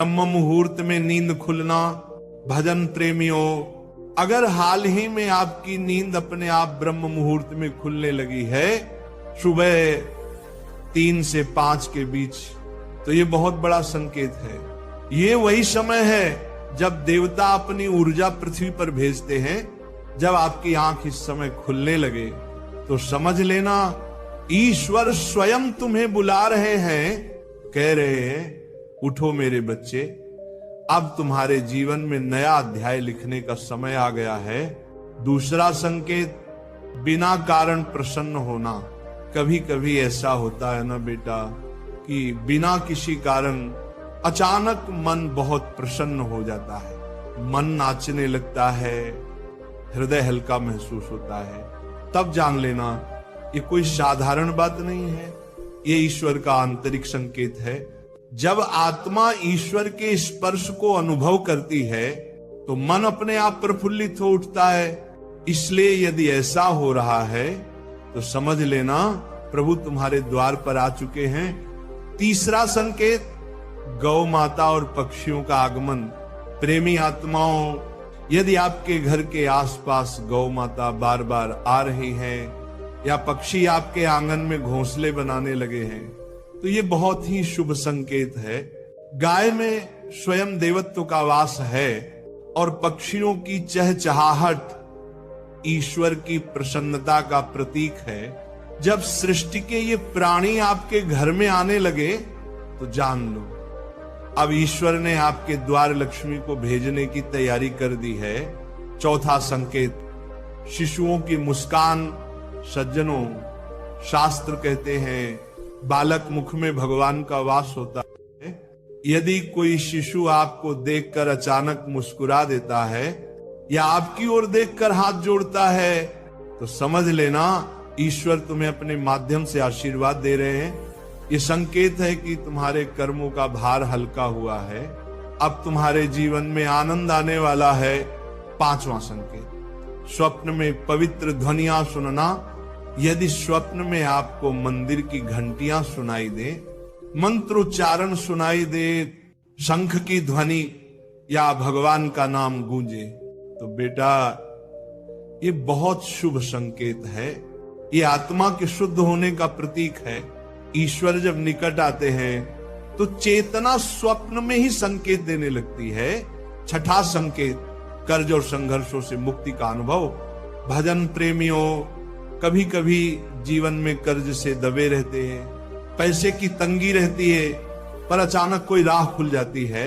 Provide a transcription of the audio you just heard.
ब्रह्म मुहूर्त में नींद खुलना। भजन प्रेमियों, अगर हाल ही में आपकी नींद अपने आप ब्रह्म मुहूर्त में खुलने लगी है, सुबह 3 से 5 के बीच, तो ये बहुत बड़ा संकेत है। ये वही समय है जब देवता अपनी ऊर्जा पृथ्वी पर भेजते हैं। जब आपकी आंख इस समय खुलने लगे तो समझ लेना ईश्वर स्वयं तुम्हें बुला रहे हैं, कह रहे हैं उठो मेरे बच्चे, अब तुम्हारे जीवन में नया अध्याय लिखने का समय आ गया है। दूसरा संकेत, बिना कारण प्रसन्न होना। कभी कभी ऐसा होता है ना बेटा कि बिना किसी कारण अचानक मन बहुत प्रसन्न हो जाता है, मन नाचने लगता है, हृदय हल्का महसूस होता है। तब जान लेना ये कोई साधारण बात नहीं है, ये ईश्वर का आंतरिक संकेत है। जब आत्मा ईश्वर के स्पर्श को अनुभव करती है तो मन अपने आप प्रफुल्लित हो उठता है। इसलिए यदि ऐसा हो रहा है तो समझ लेना प्रभु तुम्हारे द्वार पर आ चुके हैं। तीसरा संकेत, गौ माता और पक्षियों का आगमन। प्रेमी आत्माओं, यदि आपके घर के आसपास गौ माता बार बार आ रही हैं या पक्षी आपके आंगन में घोंसले बनाने लगे हैं तो ये बहुत ही शुभ संकेत है। गाय में स्वयं देवत्व का वास है और पक्षियों की चहचहाहट ईश्वर की प्रसन्नता का प्रतीक है। जब सृष्टि के ये प्राणी आपके घर में आने लगे तो जान लो अब ईश्वर ने आपके द्वार लक्ष्मी को भेजने की तैयारी कर दी है। चौथा संकेत, शिशुओं की मुस्कान। सज्जनों, शास्त्र कहते हैं बालक मुख में भगवान का वास होता है। यदि कोई शिशु आपको देखकर अचानक मुस्कुरा देता है या आपकी ओर देखकर हाथ जोड़ता है तो समझ लेना ईश्वर तुम्हें अपने माध्यम से आशीर्वाद दे रहे हैं। ये संकेत है कि तुम्हारे कर्मों का भार हल्का हुआ है, अब तुम्हारे जीवन में आनंद आने वाला है। पांचवा संकेत, स्वप्न में पवित्र ध्वनियां सुनना। यदि स्वप्न में आपको मंदिर की घंटियां सुनाई दे, मंत्रोच्चारण सुनाई दे, शंख की ध्वनि या भगवान का नाम गूंजे तो बेटा ये बहुत शुभ संकेत है। ये आत्मा के शुद्ध होने का प्रतीक है। ईश्वर जब निकट आते हैं तो चेतना स्वप्न में ही संकेत देने लगती है। छठा संकेत, कर्ज और संघर्षों से मुक्ति का अनुभव। भजन प्रेमियों, कभी कभी जीवन में कर्ज से दबे रहते हैं, पैसे की तंगी रहती है, पर अचानक कोई राह खुल जाती है।